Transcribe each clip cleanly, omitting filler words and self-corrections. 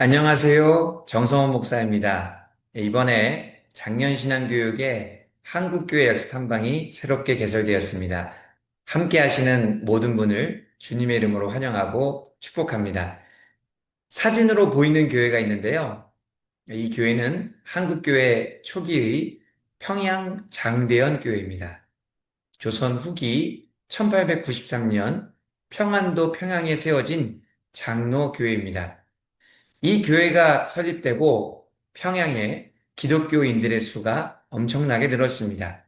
안녕하세요. 정성원 목사입니다. 이번에 작년 신앙교육에 한국교회 역사 탐방이 새롭게 개설되었습니다. 함께 하시는 모든 분을 주님의 이름으로 환영하고 축복합니다. 사진으로 보이는 교회가 있는데요. 이 교회는 한국교회 초기의 평양 장대현 교회입니다. 조선 후기 1893년 평안도 평양에 세워진 장로교회입니다. 이 교회가 설립되고 평양에 기독교인들의 수가 엄청나게 늘었습니다.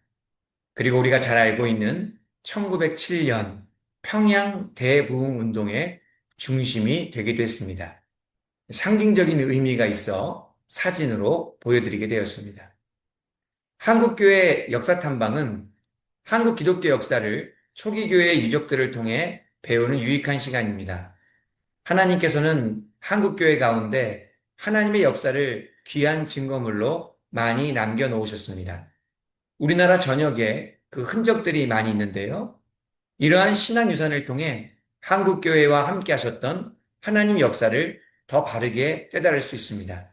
그리고 우리가 잘 알고 있는 1907년 평양 대부흥 운동의 중심이 되기도 했습니다. 상징적인 의미가 있어 사진으로 보여드리게 되었습니다. 한국교회 역사탐방은 한국 기독교 역사를 초기 교회의 유적들을 통해 배우는 유익한 시간입니다. 하나님께서는 한국교회 가운데 하나님의 역사를 귀한 증거물로 많이 남겨놓으셨습니다. 우리나라 전역에 그 흔적들이 많이 있는데요. 이러한 신앙유산을 통해 한국교회와 함께 하셨던 하나님 역사를 더 바르게 깨달을 수 있습니다.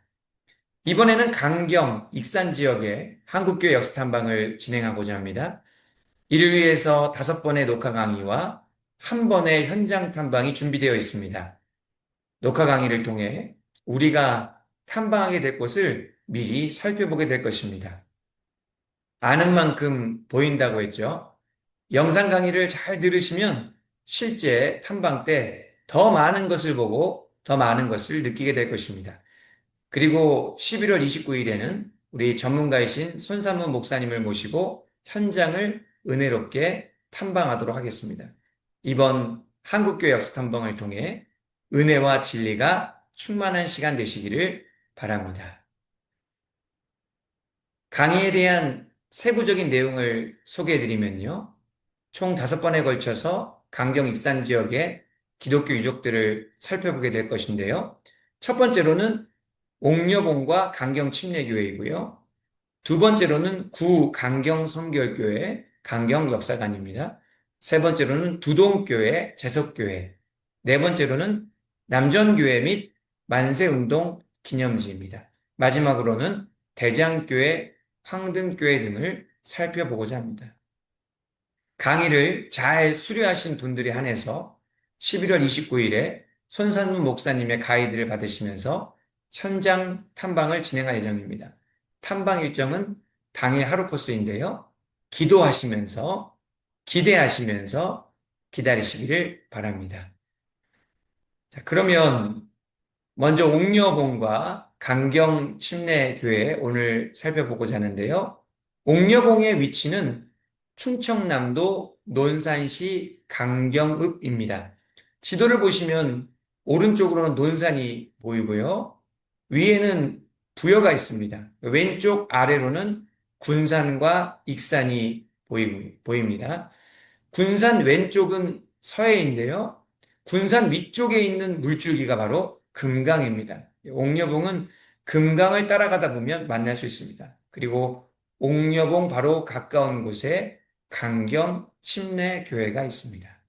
이번에는 강경, 익산 지역에 한국교회 역사탐방을 진행하고자 합니다. 이를 위해서 5번의 녹화 강의와 1번의 현장 탐방이 준비되어 있습니다. 녹화 강의를 통해 우리가 탐방하게 될 곳을 미리 살펴보게 될 것입니다. 아는 만큼 보인다고 했죠. 영상 강의를 잘 들으시면 실제 탐방 때 더 많은 것을 보고 더 많은 것을 느끼게 될 것입니다. 그리고 11월 29일에는 우리 전문가이신 손삼문 목사님을 모시고 현장을 은혜롭게 탐방하도록 하겠습니다. 이번 한국교회 역사 탐방을 통해 은혜와 진리가 충만한 시간 되시기를 바랍니다. 강의에 대한 세부적인 내용을 소개해드리면요. 총 5번에 걸쳐서 강경 익산 지역의 기독교 유적들을 살펴보게 될 것인데요. 첫 번째로는 옥녀봉과 강경 침례교회이고요. 두 번째로는 구 강경 성결교회 강경 역사관입니다. 세 번째로는 두동교회 재석교회, 네 번째로는 남전교회 및 만세운동 기념지입니다. 마지막으로는 대장교회, 황등교회 등을 살펴보고자 합니다. 강의를 잘 수료하신 분들에 한해서 11월 29일에 손산문 목사님의 가이드를 받으시면서 현장 탐방을 진행할 예정입니다. 탐방 일정은 당일 하루 코스인데요. 기도하시면서, 기대하시면서 기다리시기를 바랍니다. 자, 그러면 먼저 옥녀봉과 강경 침례교회 오늘 살펴보고자 하는데요. 옥녀봉의 위치는 충청남도 논산시 강경읍입니다. 지도를 보시면 오른쪽으로는 논산이 보이고요. 위에는 부여가 있습니다. 왼쪽 아래로는 군산과 익산이 보입니다. 군산 왼쪽은 서해인데요. 군산 위쪽에 있는 물줄기가 바로 금강입니다. 옥녀봉은 금강을 따라가다 보면 만날 수 있습니다. 그리고 옥녀봉 바로 가까운 곳에 강경 침례교회가 있습니다.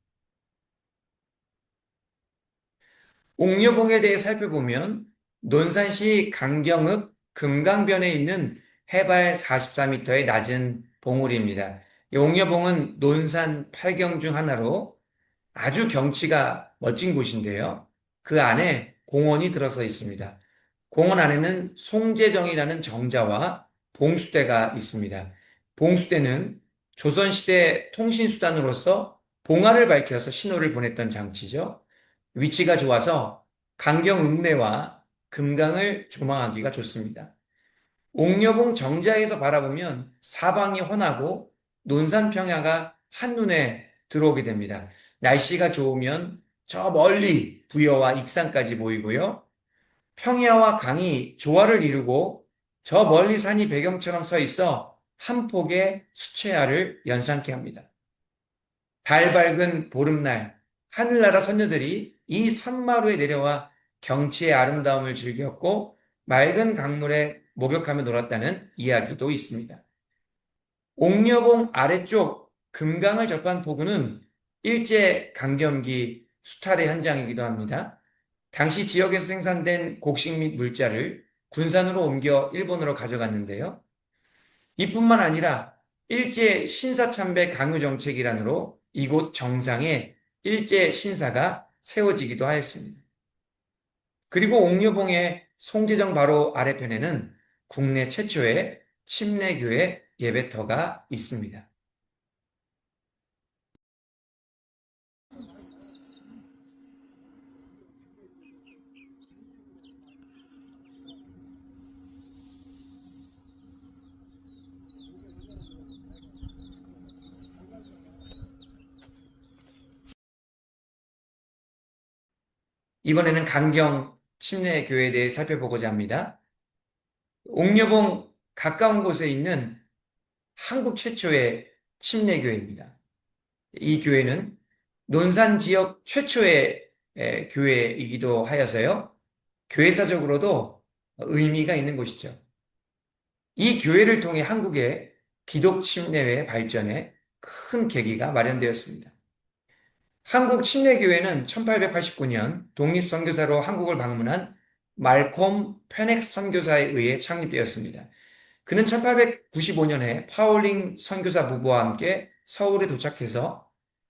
옥녀봉에 대해 살펴보면 논산시 강경읍 금강변에 있는 해발 44m의 낮은 봉우리입니다. 이 옥녀봉은 논산 8경 중 하나로 아주 경치가 멋진 곳인데요. 그 안에 공원이 들어서 있습니다. 공원 안에는 송제정이라는 정자와 봉수대가 있습니다. 봉수대는 조선시대 통신수단으로서 봉화를 밝혀서 신호를 보냈던 장치죠. 위치가 좋아서 강경 읍내와 금강을 조망하기가 좋습니다. 옥녀봉 정자에서 바라보면 사방이 훤하고 논산 평야가 한눈에 들어오게 됩니다. 날씨가 좋으면 저 멀리 부여와 익산까지 보이고요. 평야와 강이 조화를 이루고 저 멀리 산이 배경처럼 서 있어 한 폭의 수채화를 연상케 합니다. 달 밝은 보름날 하늘나라 선녀들이 이 산마루에 내려와 경치의 아름다움을 즐겼고 맑은 강물에 목욕하며 놀았다는 이야기도 있습니다. 옥녀봉 아래쪽 금강을 접한 포구는 일제 강점기 수탈의 현장이기도 합니다. 당시 지역에서 생산된 곡식 및 물자를 군산으로 옮겨 일본으로 가져갔는데요. 이뿐만 아니라 일제 신사참배 강요 정책 일환으로 이곳 정상에 일제 신사가 세워지기도 하였습니다. 그리고 옥녀봉의 송제정 바로 아래편에는 국내 최초의 침례교회 예배터가 있습니다. 이번에는 강경 침례교회에 대해 살펴보고자 합니다. 옥녀봉 가까운 곳에 있는 한국 최초의 침례교회입니다. 이 교회는 논산 지역 최초의 교회이기도 하여서요. 교회사적으로도 의미가 있는 곳이죠. 이 교회를 통해 한국의 기독 침례회 발전에 큰 계기가 마련되었습니다. 한국 침례교회는 1889년 독립선교사로 한국을 방문한 말콤 페넥 선교사에 의해 창립되었습니다. 그는 1895년에 파울링 선교사 부부와 함께 서울에 도착해서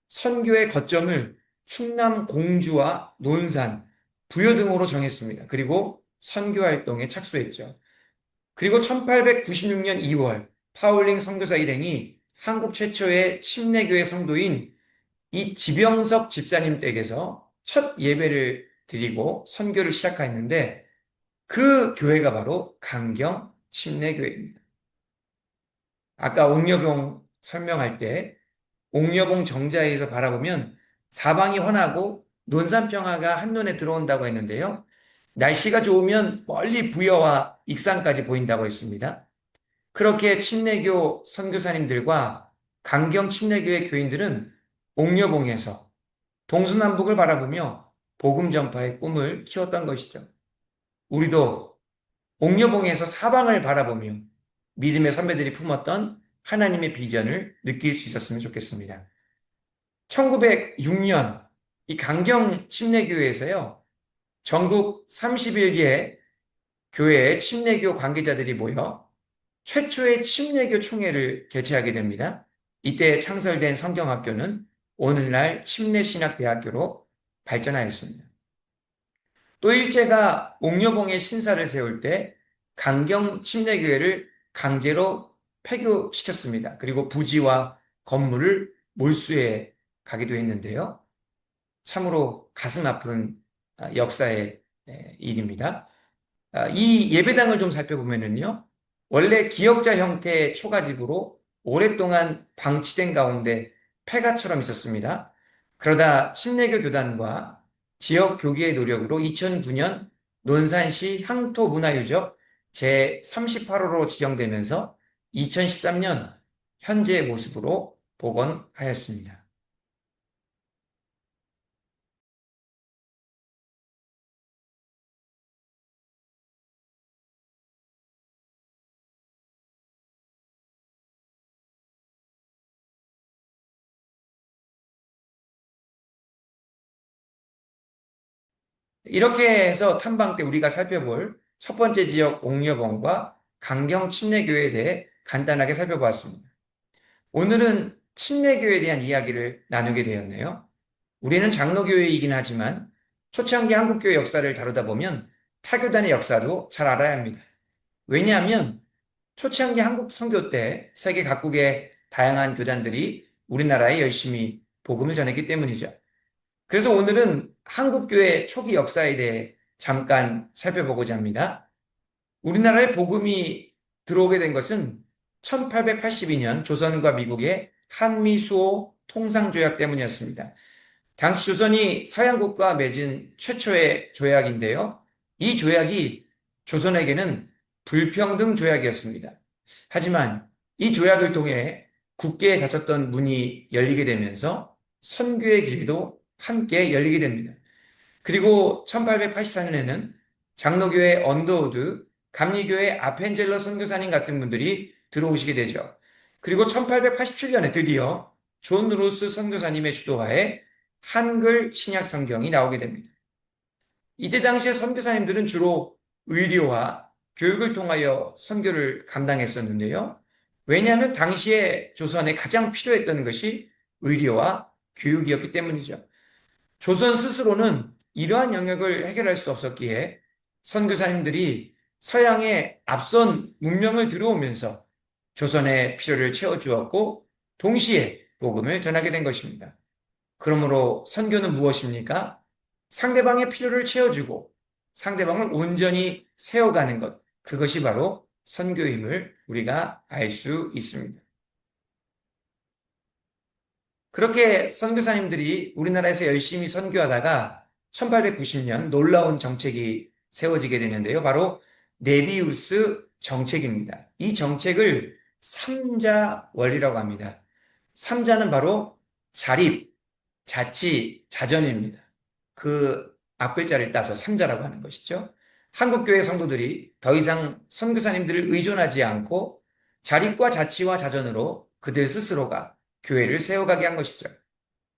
선교의 거점을 충남 공주와 논산, 부여 등으로 정했습니다. 그리고 선교 활동에 착수했죠. 그리고 1896년 2월 파울링 선교사 일행이 한국 최초의 침례교회 성도인 이 지병석 집사님 댁에서 첫 예배를 드리고 선교를 시작했는데 그 교회가 바로 강경 침례교회입니다. 아까 옥녀봉 설명할 때 옥녀봉 정자에서 바라보면 사방이 환하고 논산평화가 한눈에 들어온다고 했는데요. 날씨가 좋으면 멀리 부여와 익산까지 보인다고 했습니다. 그렇게 침례교 선교사님들과 강경 침례교회 교인들은 옥녀봉에서 동서남북을 바라보며 복음 전파의 꿈을 키웠던 것이죠. 우리도 옥녀봉에서 사방을 바라보며 믿음의 선배들이 품었던 하나님의 비전을 느낄 수 있었으면 좋겠습니다. 1906년 이 강경 침례교회에서요. 전국 31개 교회의 침례교 관계자들이 모여 최초의 침례교 총회를 개최하게 됩니다. 이때 창설된 성경학교는 오늘날 침례신학대학교로 발전하였습니다. 또 일제가 옥녀봉에 신사를 세울 때 강경 침례교회를 강제로 폐교시켰습니다. 그리고 부지와 건물을 몰수해 가기도 했는데요. 참으로 가슴 아픈 역사의 일입니다. 이 예배당을 좀 살펴보면요. 원래 기역자 형태의 초가집으로 오랫동안 방치된 가운데 폐가처럼 있었습니다. 그러다 침례교 교단과 지역 교계의 노력으로 2009년 논산시 향토문화유적 제38호로 지정되면서 2013년 현재의 모습으로 복원하였습니다. 이렇게 해서 탐방 때 우리가 살펴볼 첫 번째 지역 옥녀봉과 강경 침례교회에 대해 간단하게 살펴보았습니다. 오늘은 침례교회에 대한 이야기를 나누게 되었네요. 우리는 장로교회이긴 하지만 초창기 한국교회 역사를 다루다 보면 타교단의 역사도 잘 알아야 합니다. 왜냐하면 초창기 한국 선교 때 세계 각국의 다양한 교단들이 우리나라에 열심히 복음을 전했기 때문이죠. 그래서 오늘은 한국교회 초기 역사에 대해 잠깐 살펴보고자 합니다. 우리나라에 복음이 들어오게 된 것은 1882년 조선과 미국의 한미수호 통상조약 때문이었습니다. 당시 조선이 서양국과 맺은 최초의 조약인데요. 이 조약이 조선에게는 불평등 조약이었습니다. 하지만 이 조약을 통해 국계에 닫혔던 문이 열리게 되면서 선교의 길도 함께 열리게 됩니다. 그리고 1884년에는 장로교회 언더우드, 감리교회 아펜젤러 선교사님 같은 분들이 들어오시게 되죠. 그리고 1887년에 드디어 존 루스 선교사님의 주도하에 한글 신약 성경이 나오게 됩니다. 이때 당시에 선교사님들은 주로 의료와 교육을 통하여 선교를 감당했었는데요. 왜냐하면 당시에 조선에 가장 필요했던 것이 의료와 교육이었기 때문이죠. 조선 스스로는 이러한 영역을 해결할 수 없었기에 선교사님들이 서양의 앞선 문명을 들어오면서 조선의 필요를 채워주었고 동시에 복음을 전하게 된 것입니다. 그러므로 선교는 무엇입니까? 상대방의 필요를 채워주고 상대방을 온전히 세워가는 것. 그것이 바로 선교임을 우리가 알 수 있습니다. 그렇게 선교사님들이 우리나라에서 열심히 선교하다가 1890년 놀라운 정책이 세워지게 되는데요. 바로 네비우스 정책입니다. 이 정책을 삼자 원리라고 합니다. 삼자는 바로 자립, 자치, 자전입니다. 그 앞글자를 따서 삼자라고 하는 것이죠. 한국교회 성도들이 더 이상 선교사님들을 의존하지 않고 자립과 자치와 자전으로 그들 스스로가 교회를 세워가게 한 것이죠.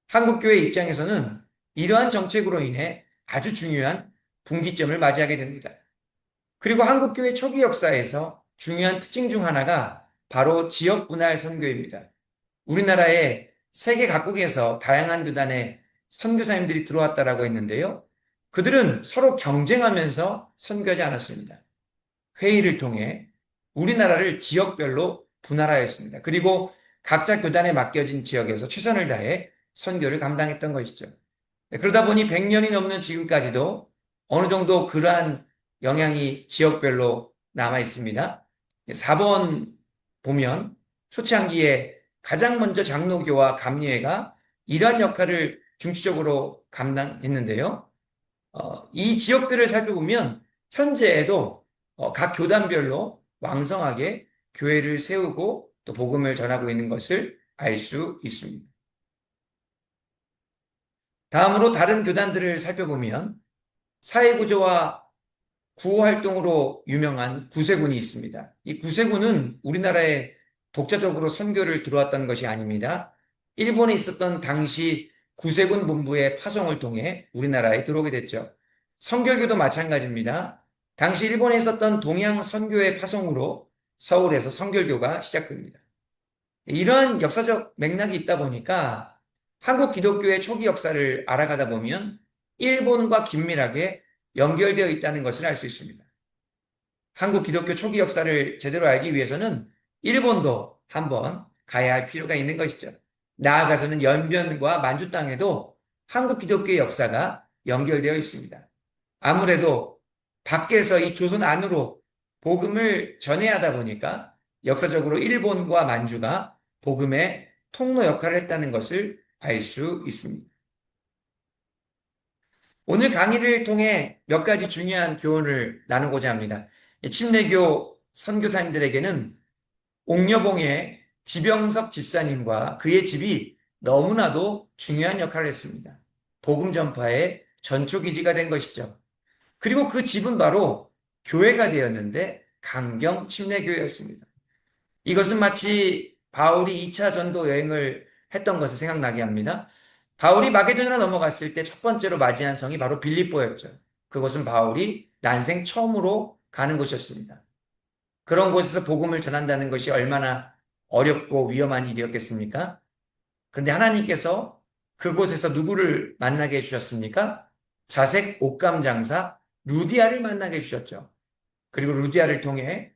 한국교회 입장에서는 이러한 정책으로 인해 아주 중요한 분기점을 맞이하게 됩니다. 그리고 한국교회 초기 역사에서 중요한 특징 중 하나가 바로 지역 분할 선교입니다. 우리나라에 세계 각국에서 다양한 교단의 선교사님들이 들어왔다라고 했는데요. 그들은 서로 경쟁하면서 선교하지 않았습니다. 회의를 통해 우리나라를 지역별로 분할하였습니다. 그리고 각자 교단에 맡겨진 지역에서 최선을 다해 선교를 감당했던 것이죠. 그러다 보니 100년이 넘는 지금까지도 어느 정도 그러한 영향이 지역별로 남아 있습니다. 4번 보면 초창기에 가장 먼저 장로교와 감리회가 이러한 역할을 중추적으로 감당했는데요. 이 지역들을 살펴보면 현재에도 각 교단별로 왕성하게 교회를 세우고 또 복음을 전하고 있는 것을 알 수 있습니다. 다음으로 다른 교단들을 살펴보면 사회구조와 구호활동으로 유명한 구세군이 있습니다. 이 구세군은 우리나라에 독자적으로 선교를 들어왔던 것이 아닙니다. 일본에 있었던 당시 구세군 본부의 파송을 통해 우리나라에 들어오게 됐죠. 성결교도 마찬가지입니다. 당시 일본에 있었던 동양 선교의 파송으로 서울에서 성결교가 시작됩니다. 이러한 역사적 맥락이 있다 보니까 한국 기독교의 초기 역사를 알아가다 보면 일본과 긴밀하게 연결되어 있다는 것을 알 수 있습니다. 한국 기독교 초기 역사를 제대로 알기 위해서는 일본도 한번 가야 할 필요가 있는 것이죠. 나아가서는 연변과 만주 땅에도 한국 기독교의 역사가 연결되어 있습니다. 아무래도 밖에서 이 조선 안으로 복음을 전해야 하다 보니까 역사적으로 일본과 만주가 복음의 통로 역할을 했다는 것을 알 수 있습니다. 오늘 강의를 통해 몇 가지 중요한 교훈을 나누고자 합니다. 침례교 선교사님들에게는 옥녀봉의 지병석 집사님과 그의 집이 너무나도 중요한 역할을 했습니다. 복음 전파의 전초기지가 된 것이죠. 그리고 그 집은 바로 교회가 되었는데 강경 침례교회였습니다. 이것은 마치 바울이 2차 전도 여행을 했던 것을 생각나게 합니다. 바울이 마게도냐로 넘어갔을 때 첫 번째로 맞이한 성이 바로 빌립보였죠. 그것은 바울이 난생 처음으로 가는 곳이었습니다. 그런 곳에서 복음을 전한다는 것이 얼마나 어렵고 위험한 일이었겠습니까? 그런데 하나님께서 그곳에서 누구를 만나게 해주셨습니까? 자색 옷감 장사 루디아를 만나게 해주셨죠. 그리고 루디아를 통해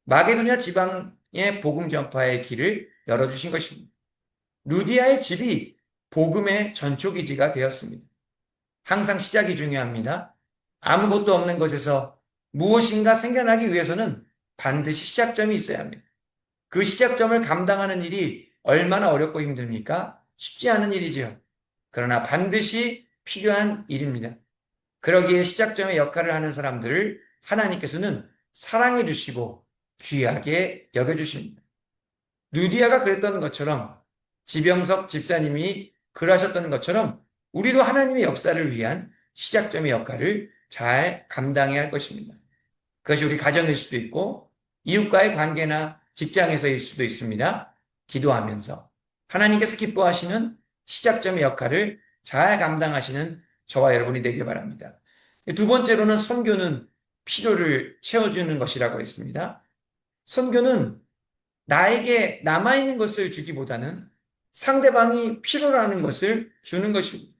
마게도냐 지방의 복음 전파의 길을 열어주신 것입니다. 루디아의 집이 복음의 전초기지가 되었습니다. 항상 시작이 중요합니다. 아무것도 없는 것에서 무엇인가 생겨나기 위해서는 반드시 시작점이 있어야 합니다. 그 시작점을 감당하는 일이 얼마나 어렵고 힘듭니까? 쉽지 않은 일이지요. 그러나 반드시 필요한 일입니다. 그러기에 시작점의 역할을 하는 사람들을 하나님께서는 사랑해 주시고 귀하게 여겨주십니다. 누디아가 그랬던 것처럼 지병석 집사님이 그러하셨던 것처럼 우리도 하나님의 역사를 위한 시작점의 역할을 잘 감당해야 할 것입니다. 그것이 우리 가정일 수도 있고 이웃과의 관계나 직장에서일 수도 있습니다. 기도하면서 하나님께서 기뻐하시는 시작점의 역할을 잘 감당하시는 저와 여러분이 되길 바랍니다. 두 번째로는 선교는 필요를 채워주는 것이라고 했습니다. 선교는 나에게 남아있는 것을 주기보다는 상대방이 필요로 하는 것을 주는 것입니다.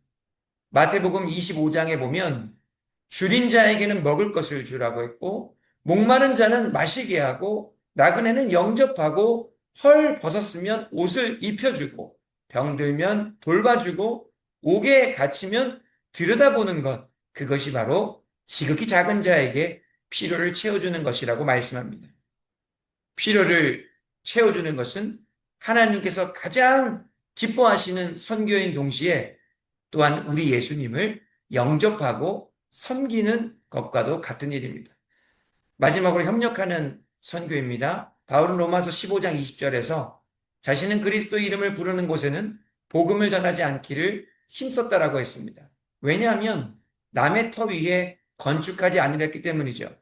마태복음 25장에 보면 줄인 자에게는 먹을 것을 주라고 했고, 목마른 자는 마시게 하고, 나그네는 영접하고, 헐 벗었으면 옷을 입혀주고, 병들면 돌봐주고, 옥에 갇히면 들여다보는 것, 그것이 바로 지극히 작은 자에게 필요를 채워주는 것이라고 말씀합니다. 필요를 채워주는 것은 하나님께서 가장 기뻐하시는 선교인 동시에 또한 우리 예수님을 영접하고 섬기는 것과도 같은 일입니다. 마지막으로 협력하는 선교입니다. 바울은 로마서 15장 20절에서 자신은 그리스도 이름을 부르는 곳에는 복음을 전하지 않기를 힘썼다라고 했습니다. 왜냐하면 남의 터 위에 건축하지 않으렸기 때문이죠.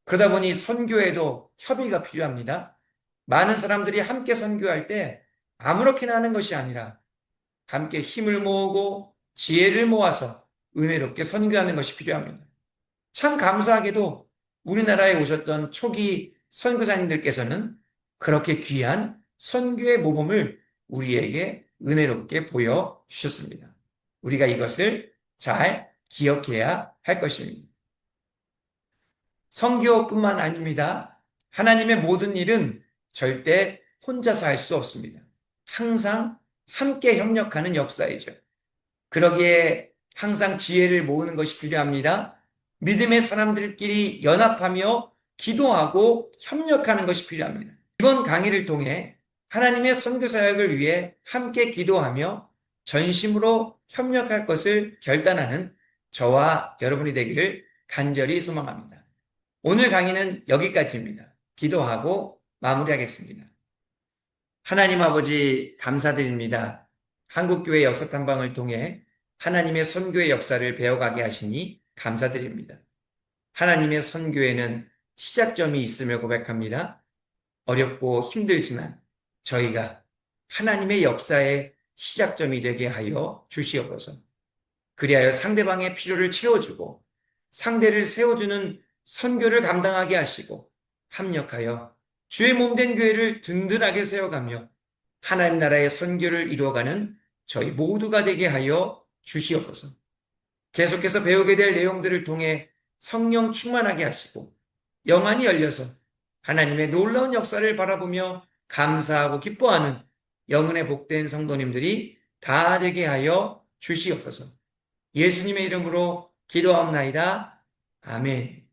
그러다 보니 선교에도 협의가 필요합니다. 많은 사람들이 함께 선교할 때 아무렇게나 하는 것이 아니라 함께 힘을 모으고 지혜를 모아서 은혜롭게 선교하는 것이 필요합니다. 참 감사하게도 우리나라에 오셨던 초기 선교사님들께서는 그렇게 귀한 선교의 모범을 우리에게 은혜롭게 보여주셨습니다. 우리가 이것을 잘 기억해야 할 것입니다. 선교뿐만 아닙니다. 하나님의 모든 일은 절대 혼자서 할 수 없습니다. 항상 함께 협력하는 역사이죠. 그러기에 항상 지혜를 모으는 것이 필요합니다. 믿음의 사람들끼리 연합하며 기도하고 협력하는 것이 필요합니다. 이번 강의를 통해 하나님의 선교 사역을 위해 함께 기도하며 전심으로 협력할 것을 결단하는 저와 여러분이 되기를 간절히 소망합니다. 오늘 강의는 여기까지입니다. 기도하고 마무리하겠습니다. 하나님 아버지 감사드립니다. 한국교회 역사탐방을 통해 하나님의 선교의 역사를 배워가게 하시니 감사드립니다. 하나님의 선교에는 시작점이 있음을 고백합니다. 어렵고 힘들지만 저희가 하나님의 역사의 시작점이 되게 하여 주시옵소서. 그리하여 상대방의 필요를 채워주고 상대를 세워주는 선교를 감당하게 하시고 합력하여 주의 몸된 교회를 든든하게 세워가며 하나님 나라의 선교를 이루어가는 저희 모두가 되게 하여 주시옵소서. 계속해서 배우게 될 내용들을 통해 성령 충만하게 하시고 영안이 열려서 하나님의 놀라운 역사를 바라보며 감사하고 기뻐하는 영혼의 복된 성도님들이 다 되게 하여 주시옵소서. 예수님의 이름으로 기도하옵나이다. 아멘.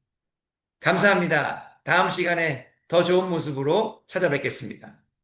감사합니다. 다음 시간에 더 좋은 모습으로 찾아뵙겠습니다.